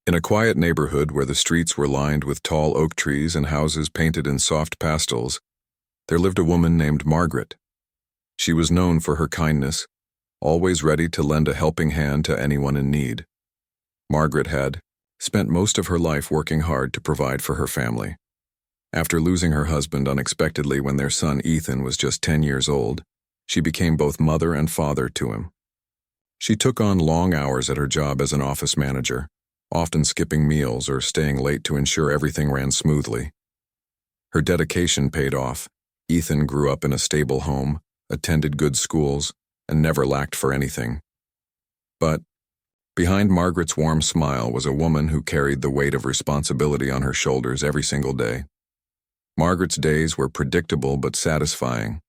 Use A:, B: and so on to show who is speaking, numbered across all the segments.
A: In a quiet neighborhood where the streets were lined with tall oak trees and houses painted in soft pastels, there lived a woman named Margaret. She was known for her kindness, always ready to lend a helping hand to anyone in need. Margaret had spent most of her life working hard to provide for her family. After losing her husband unexpectedly when their son Ethan was just 10 years old, she became both mother and father to him. She took on long hours at her job as an office manager, often skipping meals or staying late to ensure everything ran smoothly. Her dedication paid off. Ethan grew up in a stable home, attended good schools, and never lacked for anything. But behind Margaret's warm smile was a woman who carried the weight of responsibility on her shoulders every single day. Margaret's days were predictable but satisfying.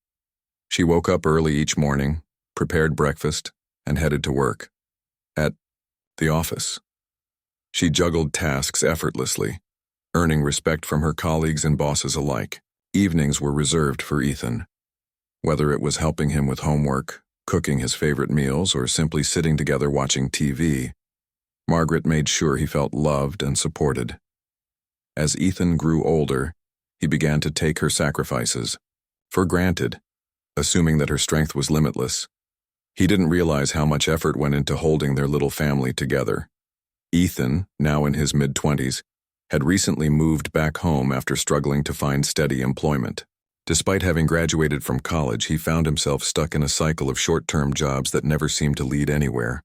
A: She woke up early each morning, prepared breakfast, and headed to work. At the office, she juggled tasks effortlessly, earning respect from her colleagues and bosses alike. Evenings were reserved for Ethan. Whether it was helping him with homework, cooking his favorite meals, or simply sitting together watching TV, Margaret made sure he felt loved and supported. As Ethan grew older, he began to take her sacrifices for granted, assuming that her strength was limitless. He didn't realize how much effort went into holding their little family together. Ethan, now in his mid-20s, had recently moved back home after struggling to find steady employment. Despite having graduated from college, he found himself stuck in a cycle of short-term jobs that never seemed to lead anywhere.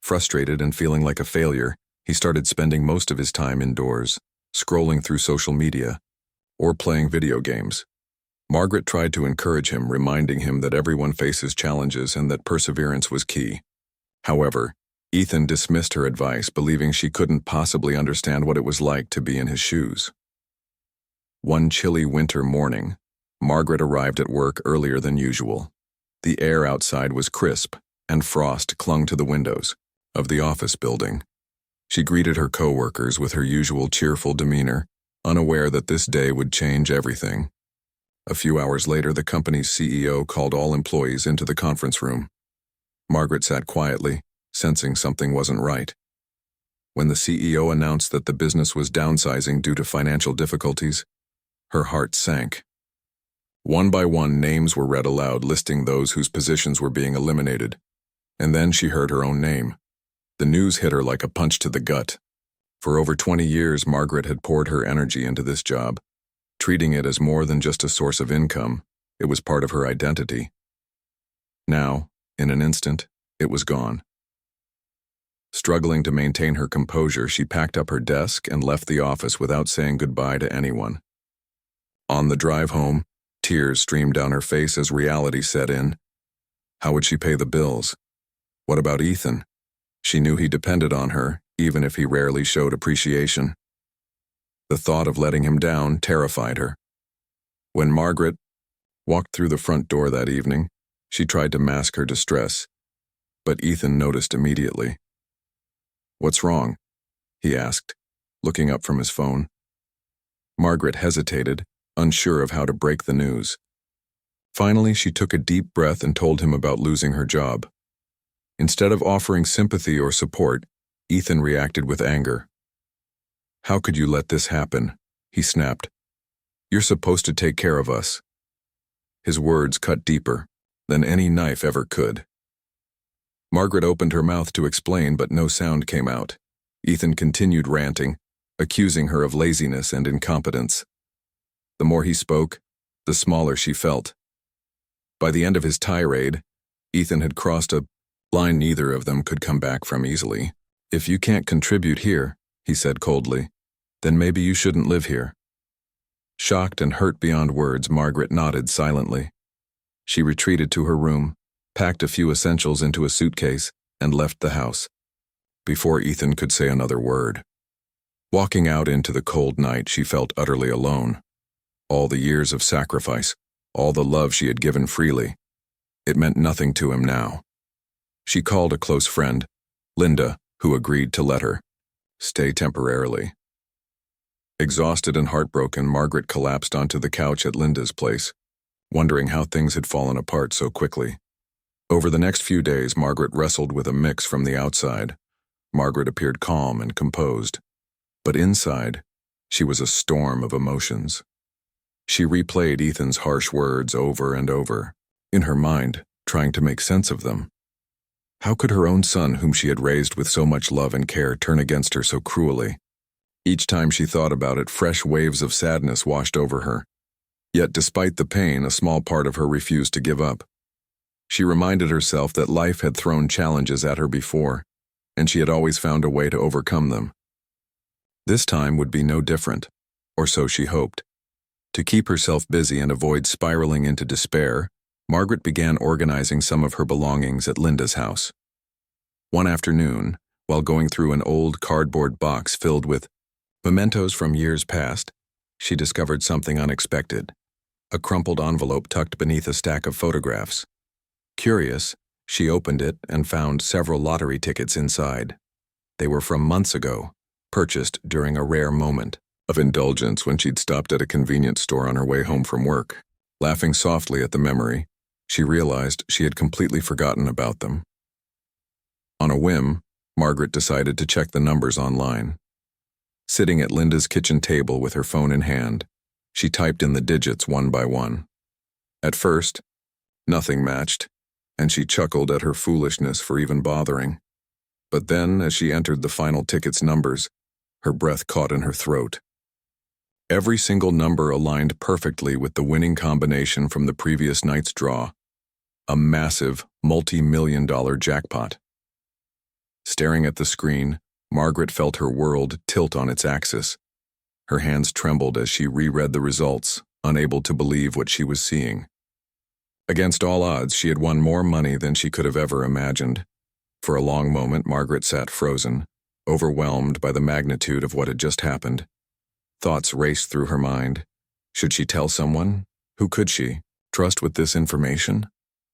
A: Frustrated and feeling like a failure, he started spending most of his time indoors, scrolling through social media, or playing video games. Margaret tried to encourage him, reminding him that everyone faces challenges and that perseverance was key. However, Ethan dismissed her advice, believing she couldn't possibly understand what it was like to be in his shoes. One chilly winter morning, Margaret arrived at work earlier than usual. The air outside was crisp, and frost clung to the windows of the office building. She greeted her coworkers with her usual cheerful demeanor, unaware that this day would change everything. A few hours later, the company's CEO called all employees into the conference room. Margaret sat quietly, sensing something wasn't right. When the CEO announced that the business was downsizing due to financial difficulties, her heart sank. One by one, names were read aloud, listing those whose positions were being eliminated. And then she heard her own name. The news hit her like a punch to the gut. For over 20 years, Margaret had poured her energy into this job, treating it as more than just a source of income. It was part of her identity. Now, in an instant, it was gone. Struggling to maintain her composure, she packed up her desk and left the office without saying goodbye to anyone. On the drive home, tears streamed down her face as reality set in. How would she pay the bills? What about Ethan? She knew he depended on her, even if he rarely showed appreciation. The thought of letting him down terrified her. When Margaret walked through the front door that evening, she tried to mask her distress, but Ethan noticed immediately. "What's wrong?" he asked, looking up from his phone. Margaret hesitated, unsure of how to break the news. Finally, she took a deep breath and told him about losing her job. Instead of offering sympathy or support, Ethan reacted with anger. "How could you let this happen?" he snapped. "You're supposed to take care of us." His words cut deeper than any knife ever could. Margaret opened her mouth to explain, but no sound came out. Ethan continued ranting, accusing her of laziness and incompetence. The more he spoke, the smaller she felt. By the end of his tirade, Ethan had crossed a line neither of them could come back from easily. "If you can't contribute here," he said coldly, "then maybe you shouldn't live here." Shocked and hurt beyond words, Margaret nodded silently. She retreated to her room, packed a few essentials into a suitcase, and left the house, before Ethan could say another word. Walking out into the cold night, she felt utterly alone. All the years of sacrifice, all the love she had given freely, it meant nothing to him now. She called a close friend, Linda, who agreed to let her stay temporarily. Exhausted and heartbroken, Margaret collapsed onto the couch at Linda's place, wondering how things had fallen apart so quickly. Over the next few days, Margaret wrestled with a mix from the outside, Margaret appeared calm and composed, but inside, she was a storm of emotions. She replayed Ethan's harsh words over and over, in her mind, trying to make sense of them. How could her own son, whom she had raised with so much love and care, turn against her so cruelly? Each time she thought about it, fresh waves of sadness washed over her. Yet despite the pain, a small part of her refused to give up. She reminded herself that life had thrown challenges at her before, and she had always found a way to overcome them. This time would be no different, or so she hoped. To keep herself busy and avoid spiraling into despair, Margaret began organizing some of her belongings at Linda's house. One afternoon, while going through an old cardboard box filled with mementos from years past, she discovered something unexpected: a crumpled envelope tucked beneath a stack of photographs. Curious, she opened it and found several lottery tickets inside. They were from months ago, purchased during a rare moment of indulgence when she'd stopped at a convenience store on her way home from work. Laughing softly at the memory, she realized she had completely forgotten about them. On a whim, Margaret decided to check the numbers online. Sitting at Linda's kitchen table with her phone in hand, she typed in the digits one by one. At first, nothing matched, and she chuckled at her foolishness for even bothering. But then, as she entered the final ticket's numbers, her breath caught in her throat. Every single number aligned perfectly with the winning combination from the previous night's draw: a massive, multi-million-dollar jackpot. Staring at the screen, Margaret felt her world tilt on its axis. Her hands trembled as she reread the results, unable to believe what she was seeing. Against all odds, she had won more money than she could have ever imagined. For a long moment, Margaret sat frozen, overwhelmed by the magnitude of what had just happened. Thoughts raced through her mind. Should she tell someone? Who could she trust with this information?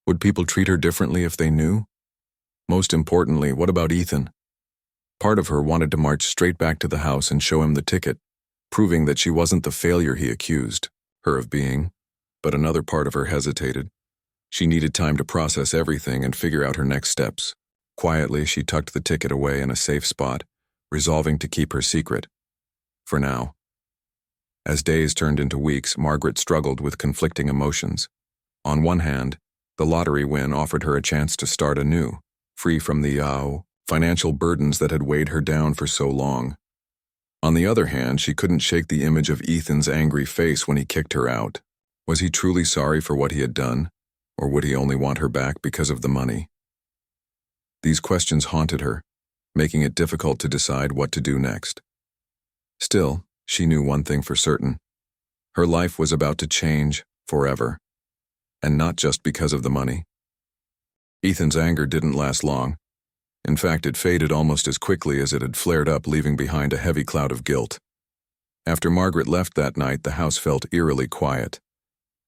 A: Would people treat her differently if they knew? Most importantly, what about Ethan? Part of her wanted to march straight back to the house and show him the ticket, proving that she wasn't the failure he accused her of being, but another part of her hesitated. She needed time to process everything and figure out her next steps. Quietly, she tucked the ticket away in a safe spot, resolving to keep her secret. For now. As days turned into weeks, Margaret struggled with conflicting emotions. On one hand, the lottery win offered her a chance to start anew, free from the financial burdens that had weighed her down for so long. On the other hand, she couldn't shake the image of Ethan's angry face when he kicked her out. Was he truly sorry for what he had done, or would he only want her back because of the money? These questions haunted her, making it difficult to decide what to do next. Still, she knew one thing for certain. Her life was about to change forever, and not just because of the money. Ethan's anger didn't last long. In fact, it faded almost as quickly as it had flared up, leaving behind a heavy cloud of guilt. After Margaret left that night, the house felt eerily quiet.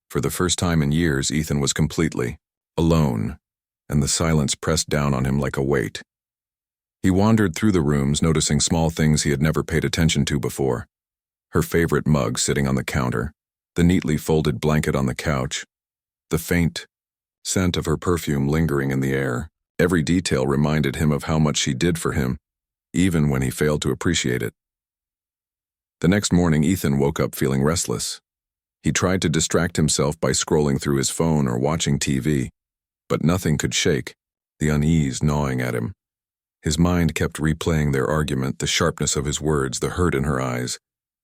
A: For the first time in years, Ethan was completely alone, and the silence pressed down on him like a weight. He wandered through the rooms, noticing small things he had never paid attention to before. Her favorite mug sitting on the counter, the neatly folded blanket on the couch, the faint scent of her perfume lingering in the air. Every detail reminded him of how much she did for him, even when he failed to appreciate it. The next morning, Ethan woke up feeling restless. He tried to distract himself by scrolling through his phone or watching TV, but nothing could shake the unease gnawing at him. His mind kept replaying their argument, the sharpness of his words, the hurt in her eyes,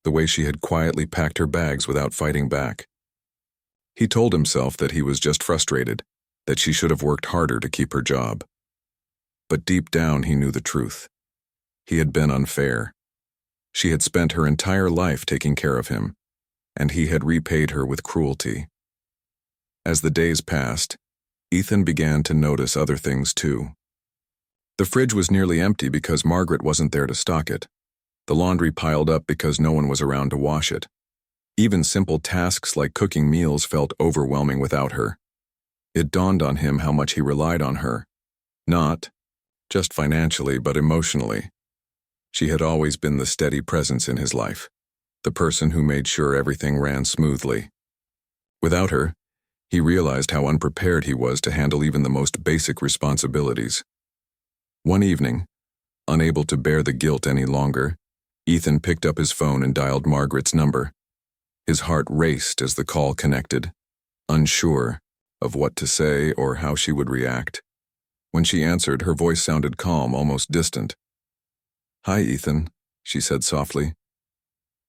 A: the way she had quietly packed her bags without fighting back. He told himself that he was just frustrated, that she should have worked harder to keep her job. But deep down, he knew the truth. He had been unfair. She had spent her entire life taking care of him, and he had repaid her with cruelty. As the days passed, Ethan began to notice other things too. The fridge was nearly empty because Margaret wasn't there to stock it. The laundry piled up because no one was around to wash it. Even simple tasks like cooking meals felt overwhelming without her. It dawned on him how much he relied on her, not just financially but emotionally. She had always been the steady presence in his life, the person who made sure everything ran smoothly. Without her, he realized how unprepared he was to handle even the most basic responsibilities. One evening, Unable to bear the guilt any longer, Ethan picked up his phone and dialed Margaret's number. His heart raced as the call connected, unsure of what to say or how she would react. When she answered, her voice sounded calm, almost distant. "Hi, Ethan," she said softly.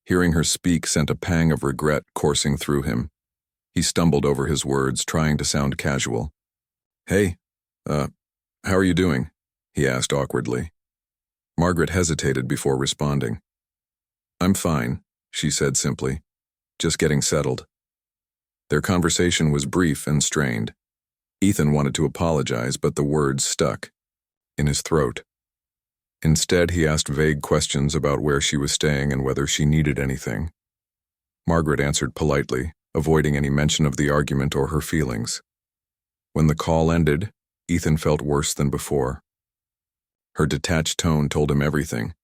A: Hearing her speak sent a pang of regret coursing through him. He stumbled over his words, trying to sound casual. "Hey, how are you doing?" he asked awkwardly. Margaret hesitated before responding. "I'm fine," she said simply, "just getting settled." Their conversation was brief and strained. Ethan wanted to apologize, but the words stuck in his throat. Instead, he asked vague questions about where she was staying and whether she needed anything. Margaret answered politely, avoiding any mention of the argument or her feelings. When the call ended, Ethan felt worse than before. Her detached tone told him everything.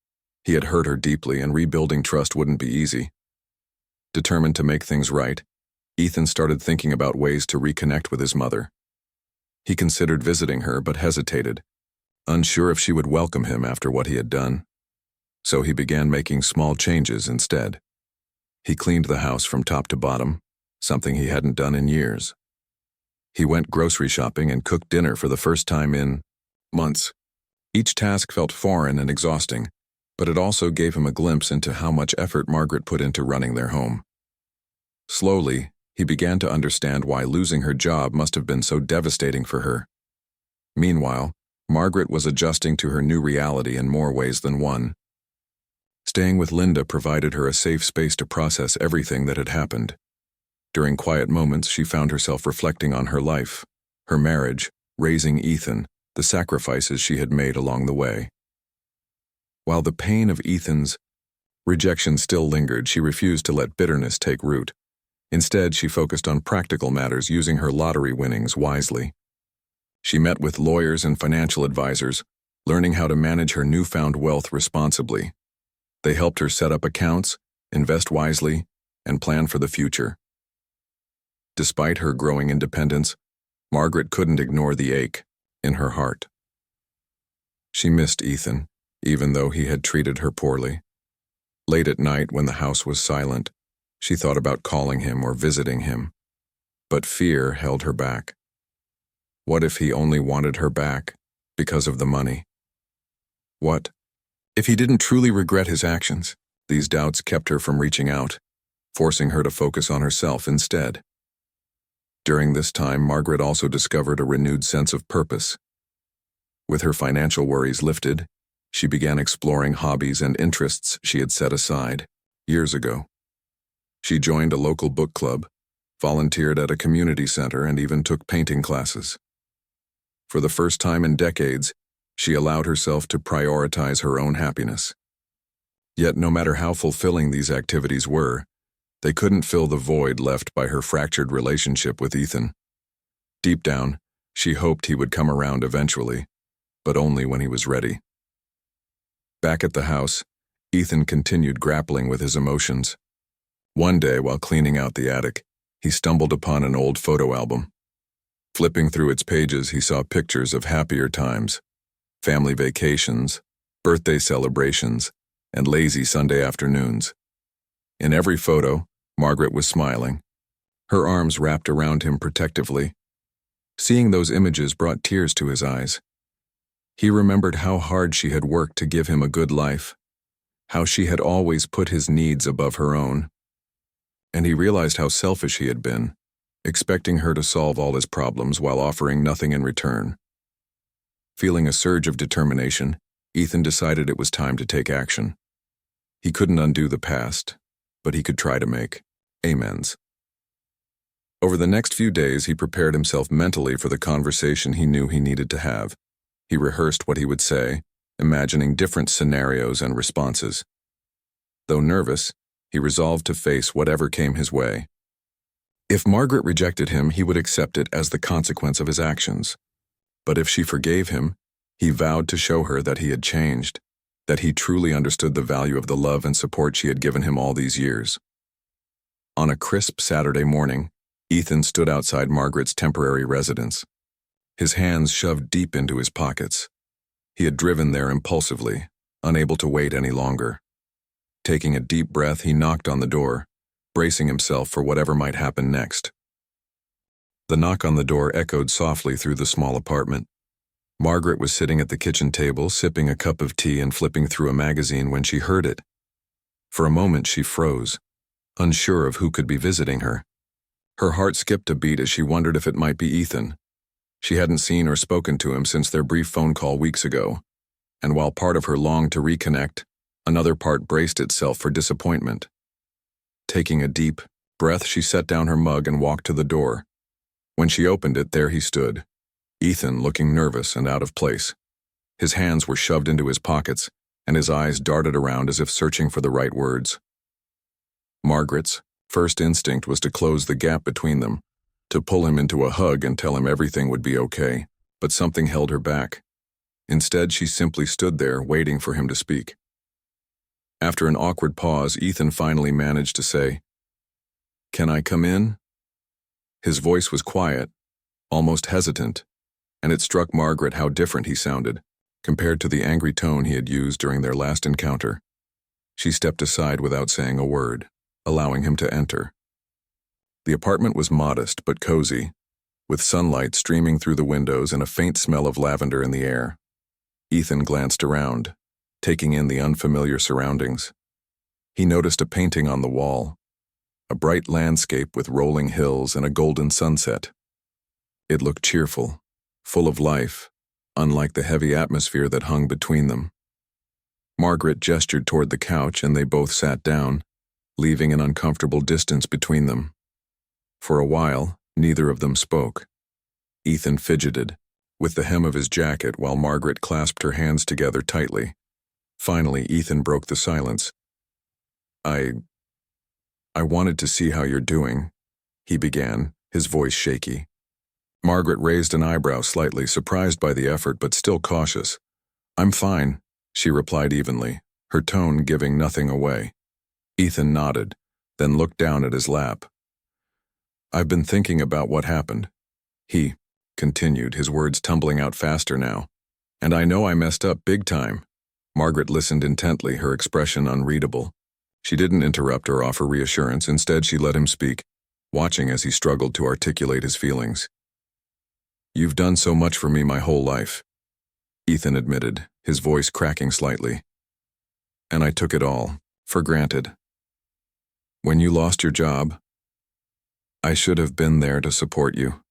A: He had hurt her deeply, and rebuilding trust wouldn't be easy. Determined to make things right, Ethan started thinking about ways to reconnect with his mother. He considered visiting her, but hesitated, unsure if she would welcome him after what he had done. So he began making small changes instead. He cleaned the house from top to bottom, something he hadn't done in years. He went grocery shopping and cooked dinner for the first time in months. Each task felt foreign and exhausting, but it also gave him a glimpse into how much effort Margaret put into running their home. Slowly, he began to understand why losing her job must have been so devastating for her. Meanwhile, Margaret was adjusting to her new reality in more ways than one. Staying with Linda provided her a safe space to process everything that had happened. During quiet moments, she found herself reflecting on her life, her marriage, raising Ethan, the sacrifices she had made along the way. While the pain of Ethan's rejection still lingered, she refused to let bitterness take root. Instead, she focused on practical matters, using her lottery winnings wisely. She met with lawyers and financial advisors, learning how to manage her newfound wealth responsibly. They helped her set up accounts, invest wisely, and plan for the future. Despite her growing independence, Margaret couldn't ignore the ache in her heart. She missed Ethan, even though he had treated her poorly. Late at night, when the house was silent, she thought about calling him or visiting him, but fear held her back. What if he only wanted her back because of the money? What if he didn't truly regret his actions? These doubts kept her from reaching out, forcing her to focus on herself instead. During this time, Margaret also discovered a renewed sense of purpose. With her financial worries lifted, she began exploring hobbies and interests she had set aside years ago. She joined a local book club, volunteered at a community center, and even took painting classes. For the first time in decades, she allowed herself to prioritize her own happiness. Yet no matter how fulfilling these activities were, they couldn't fill the void left by her fractured relationship with Ethan. Deep down, she hoped he would come around eventually, but only when he was ready. Back at the house, Ethan continued grappling with his emotions. One day, while cleaning out the attic, he stumbled upon an old photo album. Flipping through its pages, he saw pictures of happier times, family vacations, birthday celebrations, and lazy Sunday afternoons. In every photo, Margaret was smiling, her arms wrapped around him protectively. Seeing those images brought tears to his eyes. He remembered how hard she had worked to give him a good life, how she had always put his needs above her own. And he realized how selfish he had been, expecting her to solve all his problems while offering nothing in return. Feeling a surge of determination, Ethan decided it was time to take action. He couldn't undo the past, but he could try to make amends. Over the next few days, he prepared himself mentally for the conversation he knew he needed to have. He rehearsed what he would say, imagining different scenarios and responses. Though nervous, he resolved to face whatever came his way. If Margaret rejected him, he would accept it as the consequence of his actions. But if she forgave him, he vowed to show her that he had changed, that he truly understood the value of the love and support she had given him all these years. On a crisp Saturday morning, Ethan stood outside Margaret's temporary residence, his hands shoved deep into his pockets. He had driven there impulsively, unable to wait any longer. Taking a deep breath, he knocked on the door, bracing himself for whatever might happen next. The knock on the door echoed softly through the small apartment. Margaret was sitting at the kitchen table, sipping a cup of tea and flipping through a magazine when she heard it. For a moment she froze, unsure of who could be visiting her. Her heart skipped a beat as she wondered if it might be Ethan. She hadn't seen or spoken to him since their brief phone call weeks ago, and while part of her longed to reconnect, another part braced itself for disappointment. Taking a deep breath, she set down her mug and walked to the door. When she opened it, there he stood, Ethan, looking nervous and out of place. His hands were shoved into his pockets, and his eyes darted around as if searching for the right words. Margaret's first instinct was to close the gap between them, to pull him into a hug and tell him everything would be okay, but something held her back. Instead, she simply stood there, waiting for him to speak. After an awkward pause, Ethan finally managed to say, "Can I come in?" His voice was quiet, almost hesitant, and it struck Margaret how different he sounded, compared to the angry tone he had used during their last encounter. She stepped aside without saying a word, allowing him to enter. The apartment was modest but cozy, with sunlight streaming through the windows and a faint smell of lavender in the air. Ethan glanced around, taking in the unfamiliar surroundings. He noticed a painting on the wall, a bright landscape with rolling hills and a golden sunset. It looked cheerful, full of life, unlike the heavy atmosphere that hung between them. Margaret gestured toward the couch and they both sat down, leaving an uncomfortable distance between them. For a while, neither of them spoke. Ethan fidgeted, with the hem of his jacket while Margaret clasped her hands together tightly. Finally, Ethan broke the silence. I wanted to see how you're doing," he began, his voice shaky. Margaret raised an eyebrow slightly, surprised by the effort but still cautious. "I'm fine," she replied evenly, her tone giving nothing away. Ethan nodded, then looked down at his lap. "I've been thinking about what happened," he continued, his words tumbling out faster now. "And I know I messed up big time." Margaret listened intently, her expression unreadable. She didn't interrupt or offer reassurance. Instead, she let him speak, watching as he struggled to articulate his feelings. "You've done so much for me my whole life," Ethan admitted, his voice cracking slightly. "And I took it all for granted. When you lost your job, I should have been there to support you,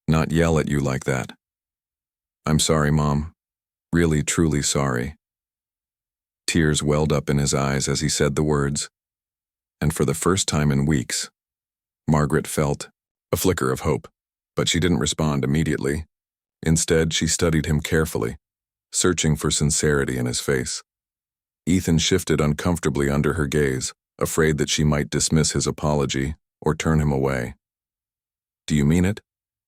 A: not yell at you like that. I'm sorry, Mom. Really, truly sorry." Tears welled up in his eyes as he said the words, and for the first time in weeks, Margaret felt a flicker of hope, but she didn't respond immediately. Instead, she studied him carefully, searching for sincerity in his face. Ethan shifted uncomfortably under her gaze, afraid that she might dismiss his apology or turn him away. "Do you mean it?"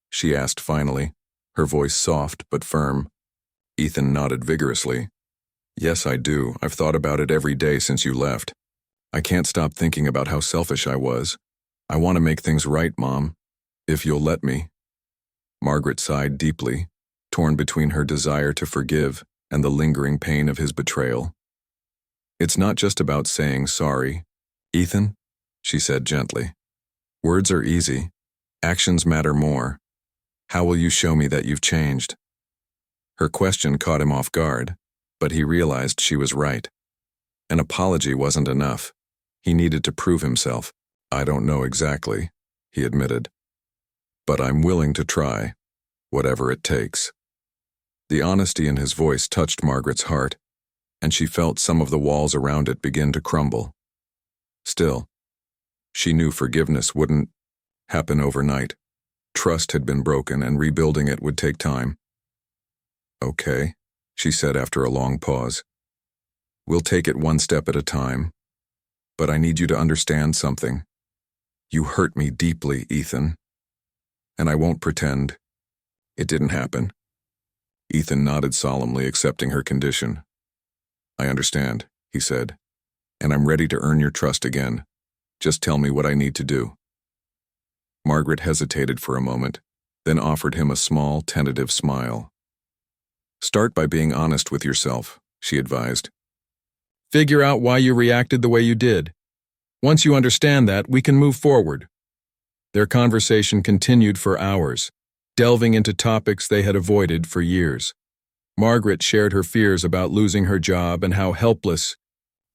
A: she asked finally, her voice soft but firm. Ethan nodded vigorously. "Yes, I do. I've thought about it every day since you left. I can't stop thinking about how selfish I was. I want to make things right, Mom, if you'll let me." Margaret sighed deeply, torn between her desire to forgive and the lingering pain of his betrayal. "It's not just about saying sorry, Ethan," she said gently. "Words are easy. Actions matter more. How will you show me that you've changed?" Her question caught him off guard, but he realized she was right. An apology wasn't enough. He needed to prove himself. "I don't know exactly," he admitted. "But I'm willing to try, whatever it takes." The honesty in his voice touched Margaret's heart, and she felt some of the walls around it begin to crumble. Still, she knew forgiveness wouldn't happen overnight. Trust had been broken, and rebuilding it would take time. "Okay," she said after a long pause. "We'll take it one step at a time. But I need you to understand something. You hurt me deeply, Ethan. And I won't pretend it didn't happen." Ethan nodded solemnly, accepting her condition. "I understand," he said, "and I'm ready to earn your trust again. Just tell me what I need to do." Margaret hesitated for a moment, then offered him a small, tentative smile. Start by being honest with yourself, she advised.
B: Figure out why you reacted the way you did. Once you understand that, we can move forward. Their conversation continued for hours, delving into topics they had avoided for years. Margaret shared her fears about losing her job and how helpless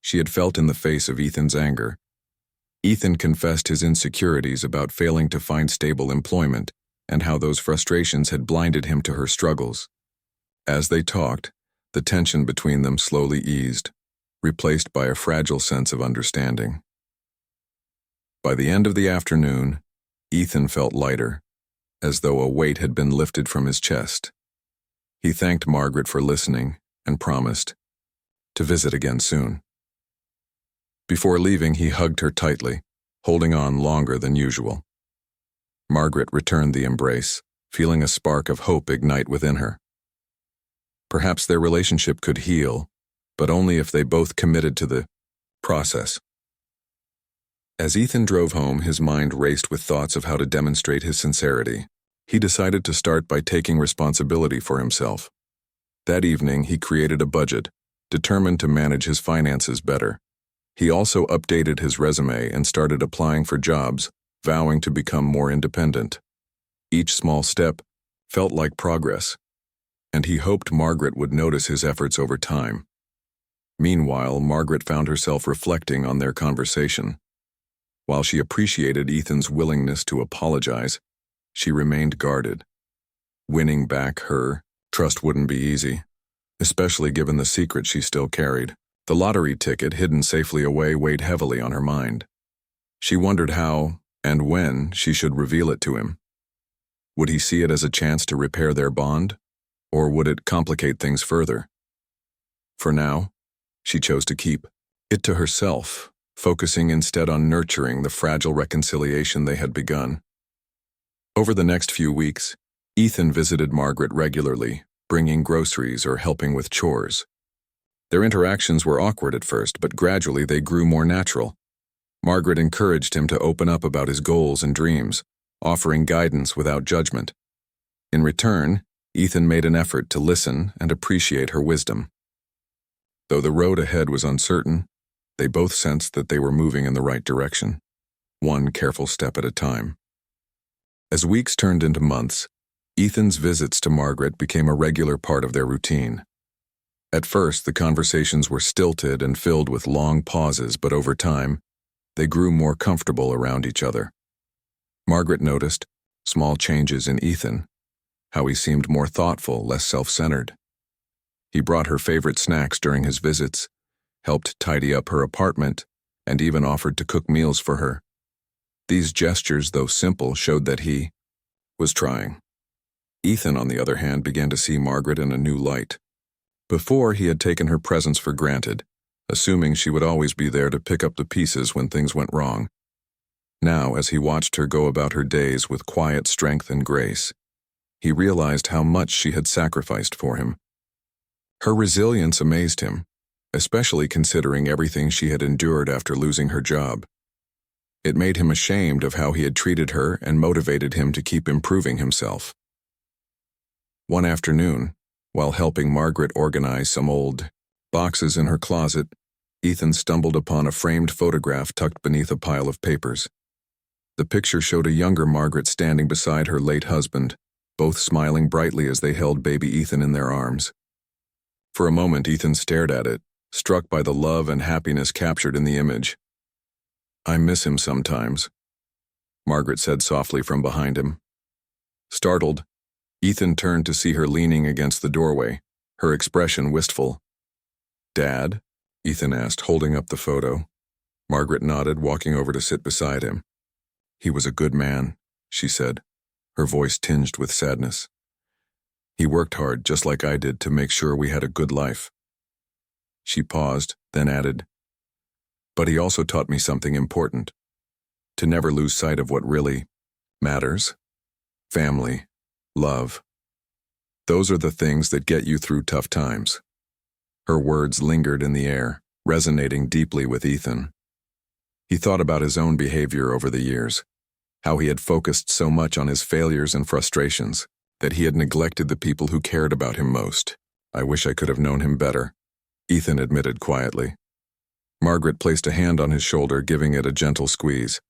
A: she had felt in the face of Ethan's anger. Ethan confessed his insecurities about failing to find stable employment and how those frustrations had blinded him to her struggles. As they talked, the tension between them slowly eased, replaced by a fragile sense of understanding. By the end of the afternoon, Ethan felt lighter, as though a weight had been lifted from his chest. He thanked Margaret for listening and promised to visit again soon. Before leaving, he hugged her tightly, holding on longer than usual. Margaret returned the embrace, feeling a spark of hope ignite within her. Perhaps their relationship could heal, but only if they both committed to the process. As Ethan drove home, his mind raced with thoughts of how to demonstrate his sincerity. He decided to start by taking responsibility for himself. That evening, he created a budget, determined to manage his finances better. He also updated his resume and started applying for jobs, vowing to become more independent. Each small step felt like progress, and he hoped Margaret would notice his efforts over time. Meanwhile, Margaret found herself reflecting on their conversation. While she appreciated Ethan's willingness to apologize, she remained guarded. Winning back her trust wouldn't be easy, especially given the secret she still carried. The lottery ticket hidden safely away weighed heavily on her mind. She wondered how and when she should reveal it to him. Would he see it as a chance to repair their bond, or would it complicate things further? For now, she chose to keep it to herself, focusing instead on nurturing the fragile reconciliation they had begun. Over the next few weeks, Ethan visited Margaret regularly, bringing groceries or helping with chores. Their interactions were awkward at first, but gradually they grew more natural. Margaret encouraged him to open up about his goals and dreams, offering guidance without judgment. In return, Ethan made an effort to listen and appreciate her wisdom. Though the road ahead was uncertain, they both sensed that they were moving in the right direction, one careful step at a time. As weeks turned into months, Ethan's visits to Margaret became a regular part of their routine. At first, the conversations were stilted and filled with long pauses, but over time, they grew more comfortable around each other. Margaret noticed small changes in Ethan, how he seemed more thoughtful, less self-centered. He brought her favorite snacks during his visits, helped tidy up her apartment, and even offered to cook meals for her. These gestures, though simple, showed that he was trying. Ethan, on the other hand, began to see Margaret in a new light. Before, he had taken her presence for granted, assuming she would always be there to pick up the pieces when things went wrong. Now, as he watched her go about her days with quiet strength and grace, he realized how much she had sacrificed for him. Her resilience amazed him, especially considering everything she had endured after losing her job. It made him ashamed of how he had treated her and motivated him to keep improving himself. One afternoon, while helping Margaret organize some old boxes in her closet, Ethan stumbled upon a framed photograph tucked beneath a pile of papers. The picture showed a younger Margaret standing beside her late husband, both smiling brightly as they held baby Ethan in their arms. For a moment, Ethan stared at it, struck by the love and happiness captured in the image. "I miss him sometimes," Margaret said softly from behind him. Startled, Ethan turned to see her leaning against the doorway, her expression wistful. "Dad?" Ethan asked, holding up the photo. Margaret nodded, walking over to sit beside him. "He was a good man," she said, her voice tinged with sadness. "He worked hard, just like I did, to make sure we had a good life." She paused, then added, "But he also taught me something important, to never lose sight of what really matters. Family, love. Those are the things that get you through tough times." Her words lingered in the air, resonating deeply with Ethan. He thought about his own behavior over the years, how he had focused so much on his failures and frustrations that he had neglected the people who cared about him most. I wish I could have known him better, Ethan admitted quietly. Margaret placed a hand on his shoulder, giving it a gentle squeeze.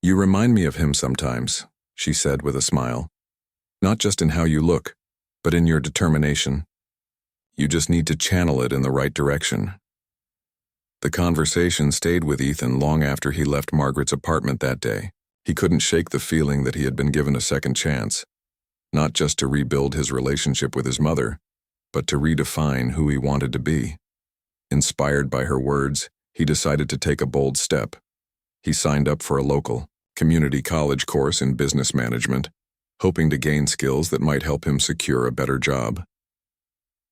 A: You remind me of him sometimes, she said with a smile. Not just in how you look, but in your determination. You just need to channel it in the right direction. The conversation stayed with Ethan long after he left Margaret's apartment that day. He couldn't shake the feeling that he had been given a second chance, not just to rebuild his relationship with his mother, but to redefine who he wanted to be. Inspired by her words, he decided to take a bold step. He signed up for a local, community college course in business management, hoping to gain skills that might help him secure a better job.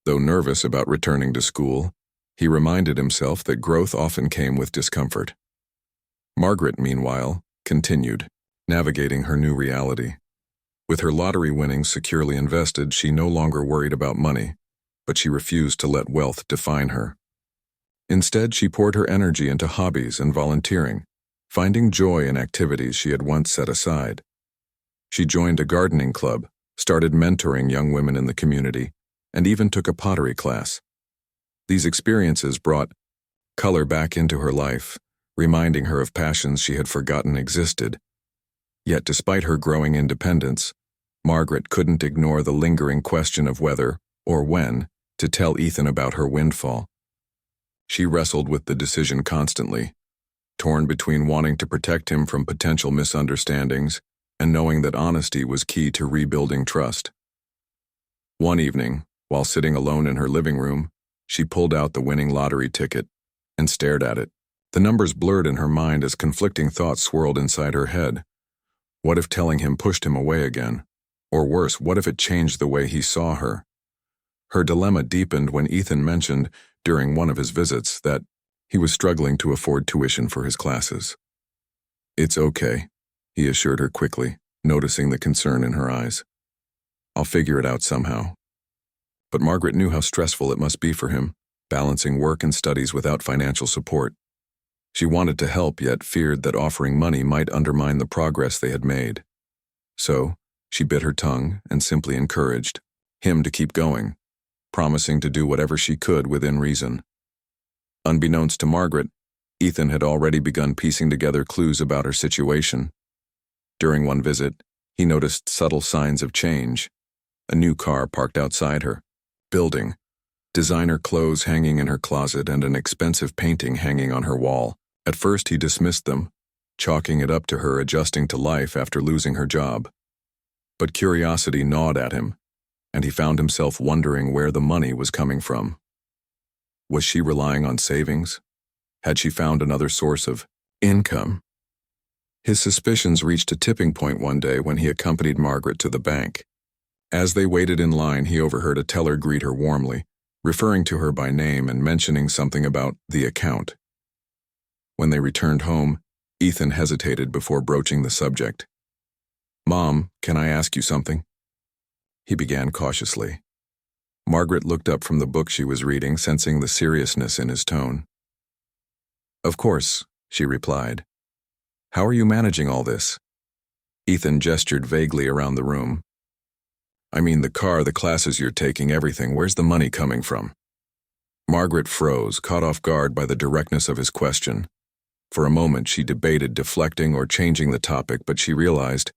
A: Though nervous about returning to school, he reminded himself that growth often came with discomfort. Margaret, meanwhile, continued, navigating her new reality. With her lottery winnings securely invested, she no longer worried about money, but she refused to let wealth define her. Instead, she poured her energy into hobbies and volunteering, finding joy in activities she had once set aside. She joined a gardening club, started mentoring young women in the community, and even took a pottery class. These experiences brought color back into her life, reminding her of passions she had forgotten existed. Yet despite her growing independence, Margaret couldn't ignore the lingering question of whether, or when, to tell Ethan about her windfall. She wrestled with the decision constantly, torn between wanting to protect him from potential misunderstandings and knowing that honesty was key to rebuilding trust. One evening, while sitting alone in her living room, she pulled out the winning lottery ticket and stared at it. The numbers blurred in her mind as conflicting thoughts swirled inside her head. What if telling him pushed him away again? Or worse, what if it changed the way he saw her? Her dilemma deepened when Ethan mentioned, during one of his visits, that he was struggling to afford tuition for his classes. It's okay, he assured her quickly, noticing the concern in her eyes. I'll figure it out somehow. But Margaret knew how stressful it must be for him, balancing work and studies without financial support. She wanted to help, yet feared that offering money might undermine the progress they had made. So, she bit her tongue and simply encouraged him to keep going, promising to do whatever she could within reason. Unbeknownst to Margaret, Ethan had already begun piecing together clues about her situation. During one visit, he noticed subtle signs of change. A new car parked outside her building, designer clothes hanging in her closet, and an expensive painting hanging on her wall. At first he dismissed them, chalking it up to her adjusting to life after losing her job. But curiosity gnawed at him, and he found himself wondering where the money was coming from. Was she relying on savings? Had she found another source of income? His suspicions reached a tipping point one day when he accompanied Margaret to the bank. As they waited in line, he overheard a teller greet her warmly, referring to her by name and mentioning something about the account. When they returned home, Ethan hesitated before broaching the subject. "Mom, can I ask you something?" He began cautiously. Margaret looked up from the book she was reading, sensing the seriousness in his tone. "Of course," she replied. "How are you managing all this?" Ethan gestured vaguely around the room. "I mean the car, the classes you're taking, everything. Where's the money coming from?" Margaret froze, caught off guard by the directness of his question. For a moment she debated deflecting or changing the topic, but she realized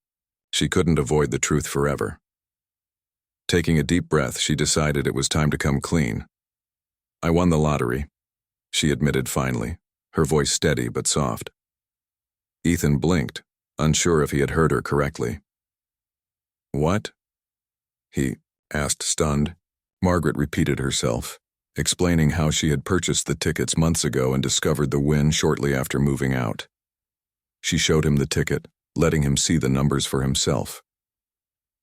A: she couldn't avoid the truth forever. Taking a deep breath, she decided it was time to come clean. "I won the lottery," she admitted finally, her voice steady but soft. Ethan blinked, unsure if he had heard her correctly. "What?" he asked, stunned. Margaret repeated herself, explaining how she had purchased the tickets months ago and discovered the win shortly after moving out. She showed him the ticket, letting him see the numbers for himself.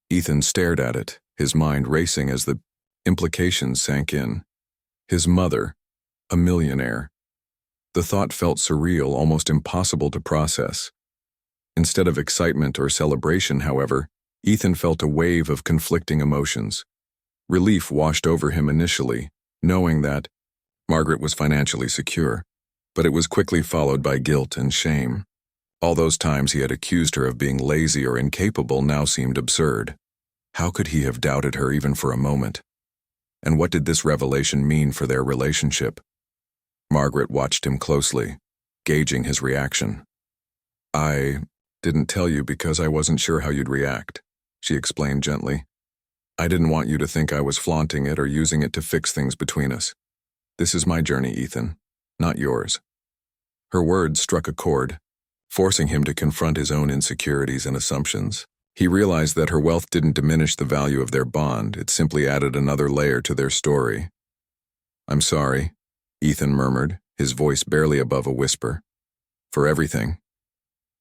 A: Ethan stared at it, his mind racing as the implications sank in. His mother, a millionaire. The thought felt surreal, almost impossible to process. Instead of excitement or celebration, however, Ethan felt a wave of conflicting emotions. Relief washed over him initially, knowing that Margaret was financially secure, but it was quickly followed by guilt and shame. All those times he had accused her of being lazy or incapable now seemed absurd. How could he have doubted her even for a moment? And what did this revelation mean for their relationship? Margaret watched him closely, gauging his reaction. "I didn't tell you because I wasn't sure how you'd react," she explained gently. "I didn't want you to think I was flaunting it or using it to fix things between us. This is my journey, Ethan, not yours." Her words struck a chord, forcing him to confront his own insecurities and assumptions. He realized that her wealth didn't diminish the value of their bond, it simply added another layer to their story. "I'm sorry," Ethan murmured, his voice barely above a whisper. "For everything."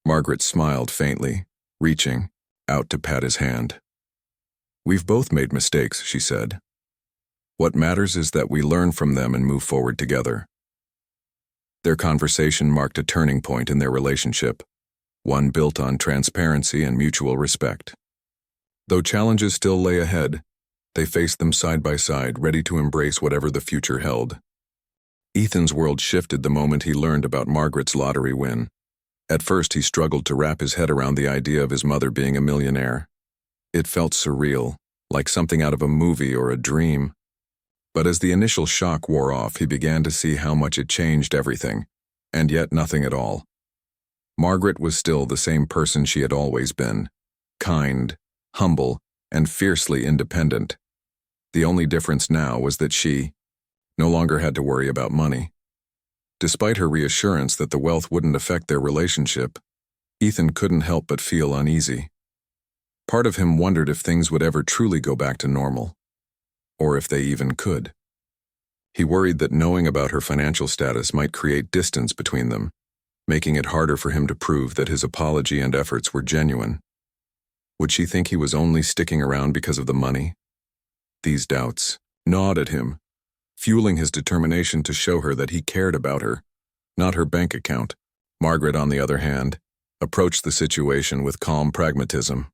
A: Margaret smiled faintly, reaching out to pat his hand. "We've both made mistakes," she said. "What matters is that we learn from them and move forward together." Their conversation marked a turning point in their relationship, one built on transparency and mutual respect. Though challenges still lay ahead, they faced them side by side, ready to embrace whatever the future held. Ethan's world shifted the moment he learned about Margaret's lottery win. At first, he struggled to wrap his head around the idea of his mother being a millionaire. It felt surreal, like something out of a movie or a dream. But as the initial shock wore off, he began to see how much it changed everything, and yet nothing at all. Margaret was still the same person she had always been, kind, humble, and fiercely independent. The only difference now was that she no longer had to worry about money. Despite her reassurance that the wealth wouldn't affect their relationship, Ethan couldn't help but feel uneasy. Part of him wondered if things would ever truly go back to normal, or if they even could. He worried that knowing about her financial status might create distance between them, making it harder for him to prove that his apology and efforts were genuine. Would she think he was only sticking around because of the money? These doubts gnawed at him, fueling his determination to show her that he cared about her, not her bank account. Margaret, on the other hand, approached the situation with calm pragmatism.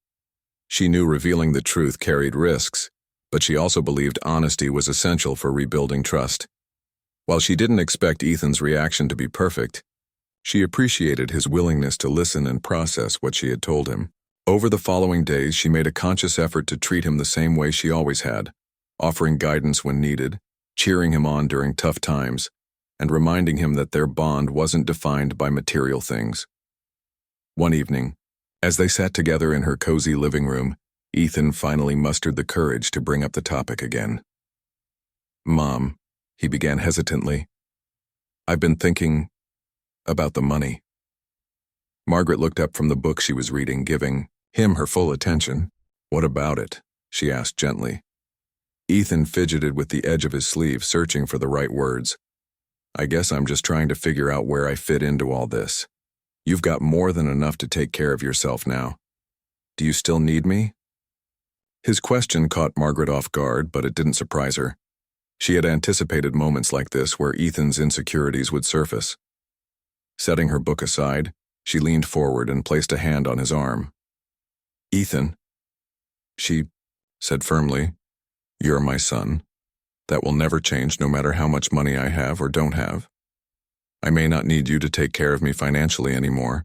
A: She knew revealing the truth carried risks, but she also believed honesty was essential for rebuilding trust. While she didn't expect Ethan's reaction to be perfect, she appreciated his willingness to listen and process what she had told him. Over the following days, she made a conscious effort to treat him the same way she always had, offering guidance when needed, cheering him on during tough times, and reminding him that their bond wasn't defined by material things. One evening, as they sat together in her cozy living room, Ethan finally mustered the courage to bring up the topic again. "Mom," he began hesitantly, "I've been thinking about the money." Margaret looked up from the book she was reading, giving him her full attention. "What about it?" she asked gently. Ethan fidgeted with the edge of his sleeve, searching for the right words. "I guess I'm just trying to figure out where I fit into all this. You've got more than enough to take care of yourself now. Do you still need me?" His question caught Margaret off guard, but it didn't surprise her. She had anticipated moments like this where Ethan's insecurities would surface. Setting her book aside, she leaned forward and placed a hand on his arm. "Ethan," she said firmly, "you're my son. That will never change no matter how much money I have or don't have. I may not need you to take care of me financially anymore,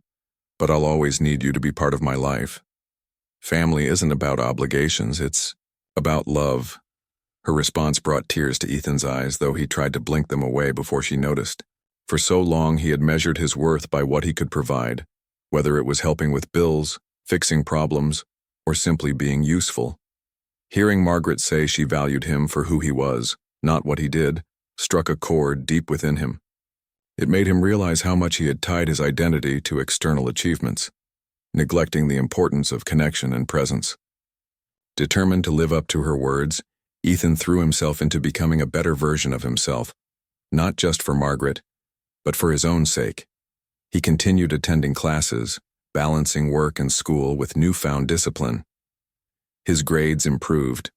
A: but I'll always need you to be part of my life. Family isn't about obligations, it's about love." Her response brought tears to Ethan's eyes, though he tried to blink them away before she noticed. For so long, he had measured his worth by what he could provide, whether it was helping with bills, fixing problems, or simply being useful. Hearing Margaret say she valued him for who he was, not what he did, struck a chord deep within him. It made him realize how much he had tied his identity to external achievements, neglecting the importance of connection and presence. Determined to live up to her words, Ethan threw himself into becoming a better version of himself, not just for Margaret, but for his own sake. He continued attending classes, balancing work and school with newfound discipline. His grades improved,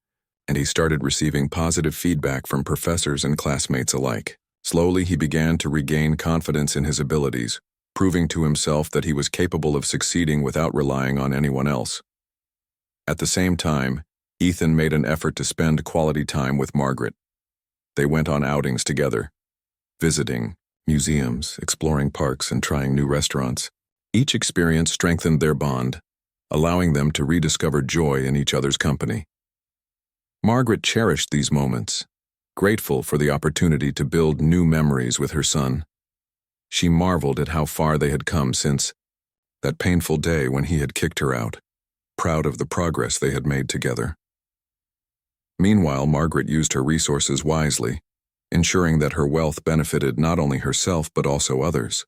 A: and he started receiving positive feedback from professors and classmates alike. Slowly, he began to regain confidence in his abilities, proving to himself that he was capable of succeeding without relying on anyone else. At the same time, Ethan made an effort to spend quality time with Margaret. They went on outings together, visiting museums, exploring parks, and trying new restaurants. Each experience strengthened their bond, allowing them to rediscover joy in each other's company. Margaret cherished these moments, grateful for the opportunity to build new memories with her son. She marveled at how far they had come since that painful day when he had kicked her out, proud of the progress they had made together. Meanwhile, Margaret used her resources wisely, ensuring that her wealth benefited not only herself but also others.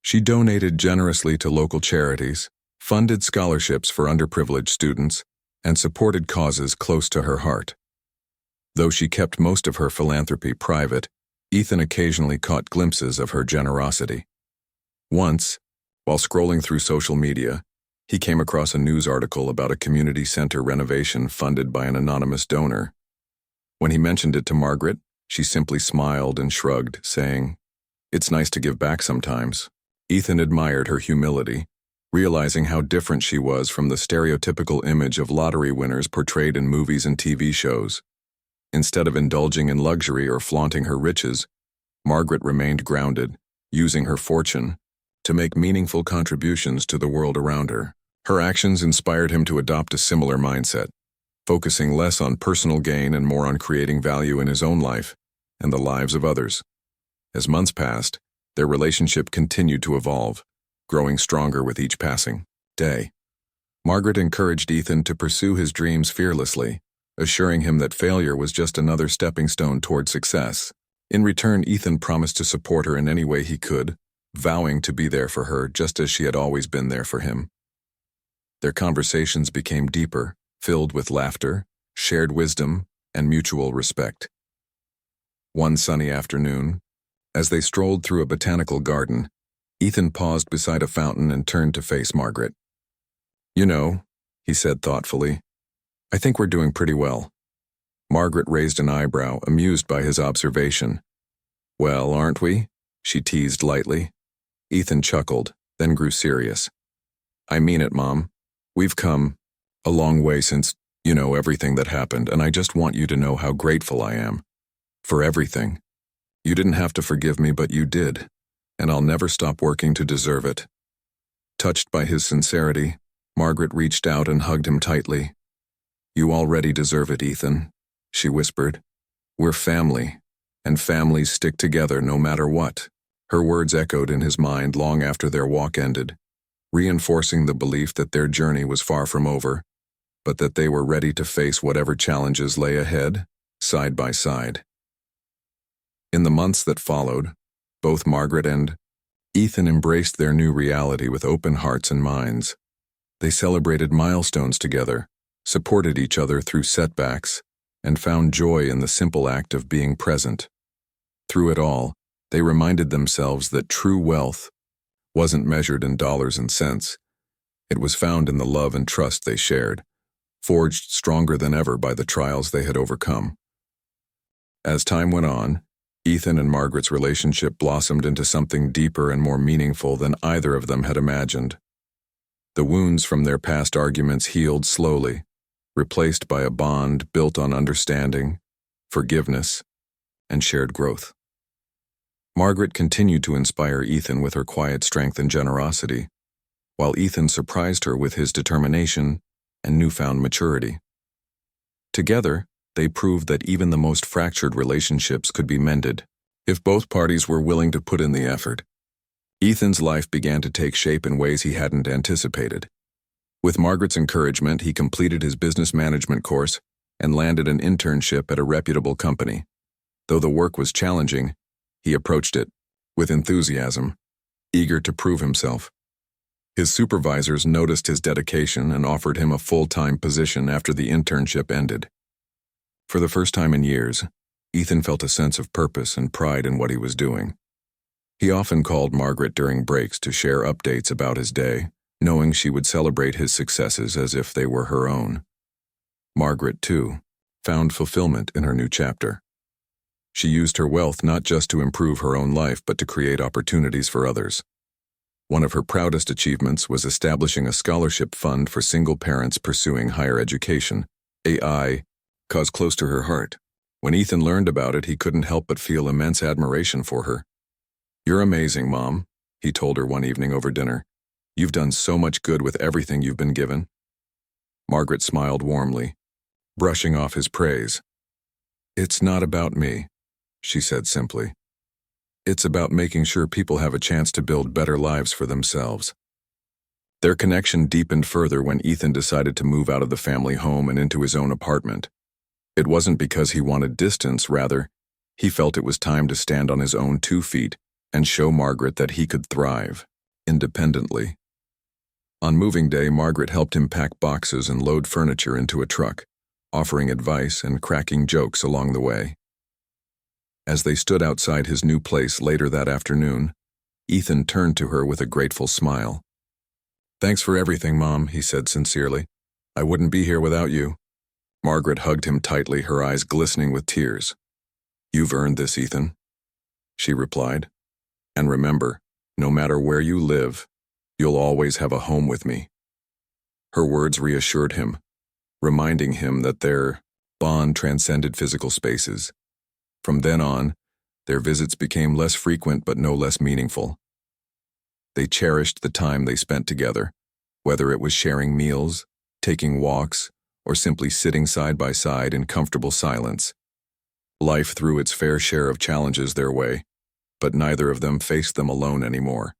A: She donated generously to local charities, funded scholarships for underprivileged students, and supported causes close to her heart. Though she kept most of her philanthropy private, Ethan occasionally caught glimpses of her generosity. Once, while scrolling through social media, he came across a news article about a community center renovation funded by an anonymous donor. When he mentioned it to Margaret, she simply smiled and shrugged, saying, "It's nice to give back sometimes." Ethan admired her humility, realizing how different she was from the stereotypical image of lottery winners portrayed in movies and TV shows. Instead of indulging in luxury or flaunting her riches, Margaret remained grounded, using her fortune to make meaningful contributions to the world around her. Her actions inspired him to adopt a similar mindset, focusing less on personal gain and more on creating value in his own life and the lives of others. As months passed, their relationship continued to evolve, growing stronger with each passing day. Margaret encouraged Ethan to pursue his dreams fearlessly, assuring him that failure was just another stepping stone toward success. In return, Ethan promised to support her in any way he could, vowing to be there for her just as she had always been there for him. Their conversations became deeper, filled with laughter, shared wisdom, and mutual respect. One sunny afternoon, as they strolled through a botanical garden, Ethan paused beside a fountain and turned to face Margaret. "You know," he said thoughtfully, "I think we're doing pretty well." Margaret raised an eyebrow, amused by his observation. "Well, aren't we?" she teased lightly. Ethan chuckled, then grew serious. "I mean it, Mom. We've come a long way since, everything that happened, and I just want you to know how grateful I am. For everything. You didn't have to forgive me, but you did, and I'll never stop working to deserve it." Touched by his sincerity, Margaret reached out and hugged him tightly. "You already deserve it, Ethan," she whispered. "We're family, and families stick together no matter what." Her words echoed in his mind long after their walk ended, reinforcing the belief that their journey was far from over, but that they were ready to face whatever challenges lay ahead, side by side. In the months that followed, both Margaret and Ethan embraced their new reality with open hearts and minds. They celebrated milestones together, supported each other through setbacks, and found joy in the simple act of being present. Through it all, they reminded themselves that true wealth wasn't measured in dollars and cents. It was found in the love and trust they shared, forged stronger than ever by the trials they had overcome. As time went on, Ethan and Margaret's relationship blossomed into something deeper and more meaningful than either of them had imagined. The wounds from their past arguments healed slowly, replaced by a bond built on understanding, forgiveness, and shared growth. Margaret continued to inspire Ethan with her quiet strength and generosity, while Ethan surprised her with his determination and newfound maturity. Together, they proved that even the most fractured relationships could be mended, if both parties were willing to put in the effort. Ethan's life began to take shape in ways he hadn't anticipated. With Margaret's encouragement, he completed his business management course and landed an internship at a reputable company. Though the work was challenging, he approached it with enthusiasm, eager to prove himself. His supervisors noticed his dedication and offered him a full-time position after the internship ended. For the first time in years, Ethan felt a sense of purpose and pride in what he was doing. He often called Margaret during breaks to share updates about his day, knowing she would celebrate his successes as if they were her own. Margaret, too, found fulfillment in her new chapter. She used her wealth not just to improve her own life but to create opportunities for others. One of her proudest achievements was establishing a scholarship fund for single parents pursuing higher education, a cause close to her heart. When Ethan learned about it, he couldn't help but feel immense admiration for her. "You're amazing, Mom," he told her one evening over dinner. "You've done so much good with everything you've been given." Margaret smiled warmly, brushing off his praise. "It's not about me," she said simply. "It's about making sure people have a chance to build better lives for themselves." Their connection deepened further when Ethan decided to move out of the family home and into his own apartment. It wasn't because he wanted distance, rather, he felt it was time to stand on his own 2 feet and show Margaret that he could thrive independently. On moving day, Margaret helped him pack boxes and load furniture into a truck, offering advice and cracking jokes along the way. As they stood outside his new place later that afternoon, Ethan turned to her with a grateful smile. "Thanks for everything, Mom," he said sincerely. "I wouldn't be here without you." Margaret hugged him tightly, her eyes glistening with tears. "You've earned this, Ethan," she replied. "And remember, no matter where you live, you'll always have a home with me." Her words reassured him, reminding him that their bond transcended physical spaces. From then on, their visits became less frequent but no less meaningful. They cherished the time they spent together, whether it was sharing meals, taking walks, or simply sitting side by side in comfortable silence. Life threw its fair share of challenges their way, but neither of them faced them alone anymore.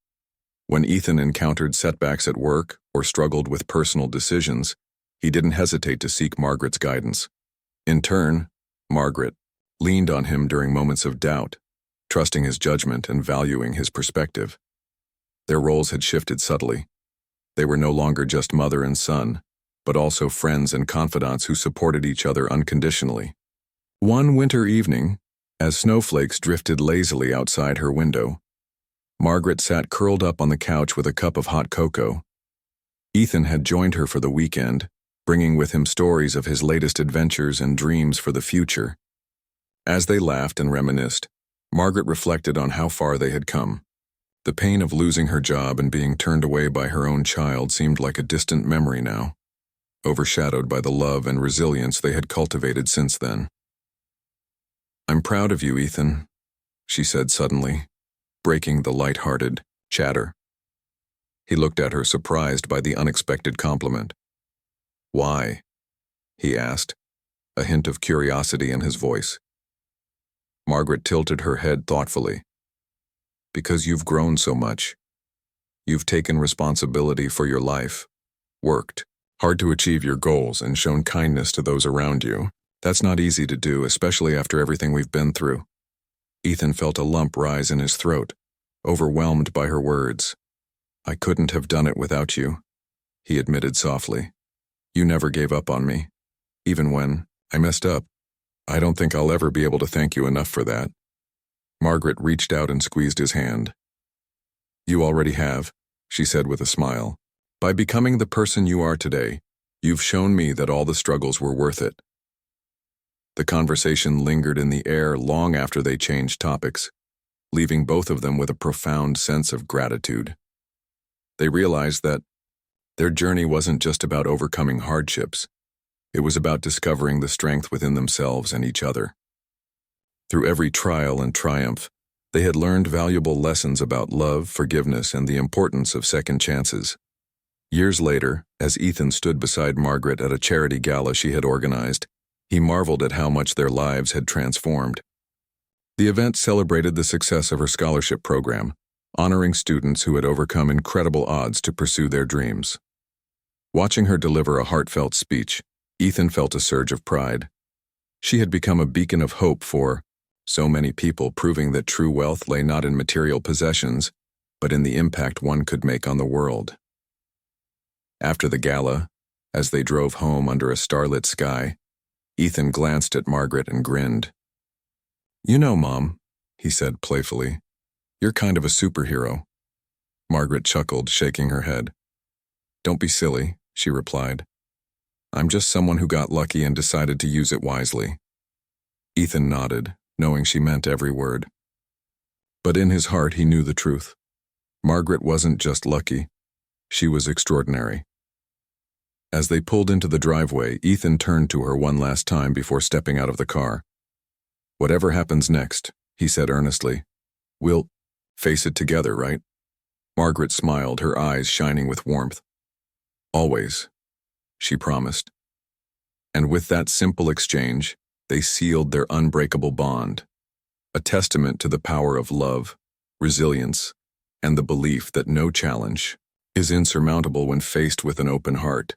A: When Ethan encountered setbacks at work or struggled with personal decisions, he didn't hesitate to seek Margaret's guidance. In turn, Margaret leaned on him during moments of doubt, trusting his judgment and valuing his perspective. Their roles had shifted subtly. They were no longer just mother and son, but also friends and confidants who supported each other unconditionally. One winter evening, as snowflakes drifted lazily outside her window, Margaret sat curled up on the couch with a cup of hot cocoa. Ethan had joined her for the weekend, bringing with him stories of his latest adventures and dreams for the future. As they laughed and reminisced, Margaret reflected on how far they had come. The pain of losing her job and being turned away by her own child seemed like a distant memory now, overshadowed by the love and resilience they had cultivated since then. "I'm proud of you, Ethan," she said suddenly, breaking the light-hearted chatter. He looked at her, surprised by the unexpected compliment. "Why?" he asked, a hint of curiosity in his voice. Margaret tilted her head thoughtfully. "Because you've grown so much. You've taken responsibility for your life, worked hard to achieve your goals, and shown kindness to those around you. That's not easy to do, especially after everything we've been through." Ethan felt a lump rise in his throat, overwhelmed by her words. "I couldn't have done it without you," he admitted softly. "You never gave up on me, even when I messed up. I don't think I'll ever be able to thank you enough for that." Margaret reached out and squeezed his hand. "You already have," she said with a smile. "By becoming the person you are today, you've shown me that all the struggles were worth it." The conversation lingered in the air long after they changed topics, leaving both of them with a profound sense of gratitude. They realized that their journey wasn't just about overcoming hardships. It was about discovering the strength within themselves and each other. Through every trial and triumph, they had learned valuable lessons about love, forgiveness, and the importance of second chances. Years later, as Ethan stood beside Margaret at a charity gala she had organized, he marveled at how much their lives had transformed. The event celebrated the success of her scholarship program, honoring students who had overcome incredible odds to pursue their dreams. Watching her deliver a heartfelt speech, Ethan felt a surge of pride. She had become a beacon of hope for so many people, proving that true wealth lay not in material possessions, but in the impact one could make on the world. After the gala, as they drove home under a starlit sky, Ethan glanced at Margaret and grinned. "You know, Mom," he said playfully, "you're kind of a superhero." Margaret chuckled, shaking her head. "Don't be silly," she replied. "I'm just someone who got lucky and decided to use it wisely." Ethan nodded, knowing she meant every word. But in his heart he knew the truth. Margaret wasn't just lucky, she was extraordinary. As they pulled into the driveway, Ethan turned to her one last time before stepping out of the car. "Whatever happens next," he said earnestly, "we'll face it together, right?" Margaret smiled, her eyes shining with warmth. "Always," she promised. And with that simple exchange, they sealed their unbreakable bond, a testament to the power of love, resilience, and the belief that no challenge is insurmountable when faced with an open heart.